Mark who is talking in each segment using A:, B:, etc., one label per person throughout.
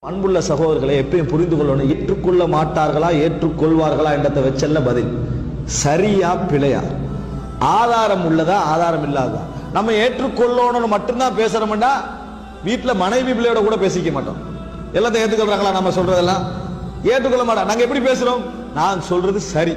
A: அன்புள்ள சகோதரர்களை எப்பயும் புரிந்து கொள்ளணும். ஏற்றுக்கொள்ள மாட்டார்களா ஏற்றுக்கொள்வார்களா என்றதை வச்சல்ல பதில். சரியா பிழையா, ஆதாரம் உள்ளதா ஆதாரம் இல்லாததா. நம்ம ஏற்றுக்கொள்ளணும்னு மட்டும்தான் பேசுறோம்னா வீட்டுல மனைவி பிள்ளையோட கூட பேசிக்க மாட்டோம். எல்லாத்தையும் ஏற்றுக்கொள்றாங்களா? நம்ம சொல்றதெல்லாம் ஏற்றுக்கொள்ள மாட்டோம். நாங்க எப்படி பேசுறோம்? நான் சொல்றது சரி,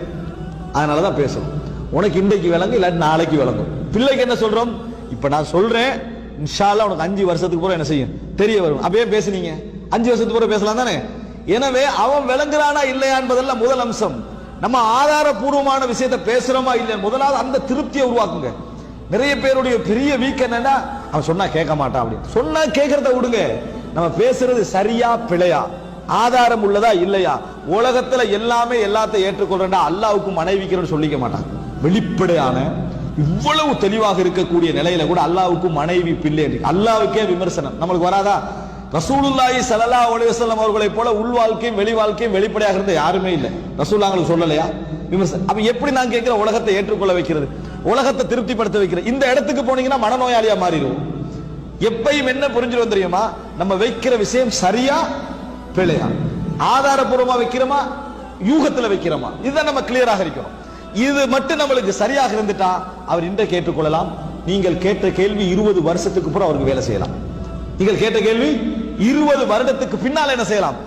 A: அதனாலதான் பேசுறோம். உனக்கு இன்றைக்கு விளங்கும், இல்லாட்டி நாளைக்கு விளங்கும். பிள்ளைக்கு என்ன சொல்றோம்? இப்ப நான் சொல்றேன், இன்ஷா அல்லாஹ் உனக்கு 5 வருஷத்துக்கு பிறகு என்ன செய்யும் தெரிய வரும். அப்பயே பேசுனீங்க, 5 வருஷத்துக்கு பிறகு பேசலாம் தானே. எனவே அவன் விளங்குறானா இல்லையா என்பதெல்லாம் முதல் அம்சம். நம்ம ஆதாரபூர்வமான விஷயத்தை பேசுறோமா இல்லையா, முதலாவது அந்த திருப்தியை உருவாக்குங்க. நிறைய பேருடைய பெரிய வீக் என்னன்னா, அவன் சொன்னா கேட்க மாட்டான் அப்படின்னு. சொன்னா கேட்கறத விடுங்க, நம்ம பேசுறது சரியா பிழையா, ஆதாரம் உள்ளதா இல்லையா. உலகத்துல எல்லாமே எல்லாத்தையும் ஏற்றுக்கொள்றா அல்லாஹ்வுக்கு மனைவிக்கிறன்னு சொல்லிக்க மாட்டான். வெளிப்படையான இவ்வளவு தெளிவாக இருக்கக்கூடிய நிலையில கூட அல்லாஹ்வுக்கு மனைவி பிள்ளை, அல்லாஹ்வுக்கே விமர்சனம் நம்மளுக்கு வராதா? ரசூலுல்லாஹி ஸல்லல்லாஹு அலைஹி வஸல்லம் அவர்களை போல உள் வாழ்க்கையும் வெளி வாழ்க்கையும் வெளிப்படையாக இருந்த யாருமே இல்லை. ரசூலுல்லாஹ்ங்களுக்கு சொல்லலையா விமர்சனம்? அப்ப எப்படி நான் கேட்கிற உலகத்தை ஏற்றுக்கொள்ள வைக்கிறது, உலகத்தை திருப்திப்படுத்த வைக்கிறது? இந்த இடத்துக்கு போனீங்கன்னா மனநோயாளியா மாறிடுவோம். எப்பயும் என்ன புரிஞ்சிடும் தெரியுமா? நம்ம வைக்கிற விஷயம் சரியா பிழையா, ஆதாரபூர்வமா வைக்கிறோமா யூகத்துல வைக்கிறோமா, இதுதான் நம்ம கிளியராக இருக்கணும். இது மட்டும் நம்மளுக்கு சரியாக இருந்துட்டா அவர் இன்றைக்கு கேட்டுக்கொள்ளலாம். நீங்கள் கேட்ட கேள்வி 20 வருஷத்துக்கு அப்புறம் அவருக்கு வேலை செய்யலாம். நீங்கள் கேட்ட கேள்வி 20 வருடத்துக்கு பின்னால் என்ன செய்யலாம்,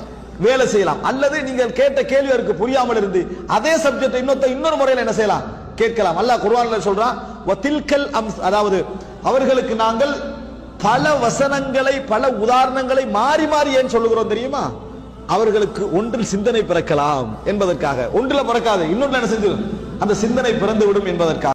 A: வேலை செய்யலாம். அல்லது நீங்கள் கேட்ட கேள்வி அவருக்கு புரியாமல் இருந்து அதே சப்ஜெக்ட் இன்னொரு முறையில் என்ன செய்யலாம், கேட்கலாம். அல்லாஹ் குர்ஆன்ல சொல்றான், வதில்கல் அதாவது அவர்களுக்கு நாங்கள் பல வசனங்களை பல உதாரணங்களை மாறி மாறி ஏன் சொல்லுகிறோம் தெரியுமா? அவர்களுக்கு ஒன்றில் சிந்தனை பிறக்கலாம் என்பதற்காக. ஒன்றில் பிறக்காது, இன்னொன்று என்ன செஞ்சிடும், அந்த சிந்தனை பிறந்து விடும் என்பதற்காக.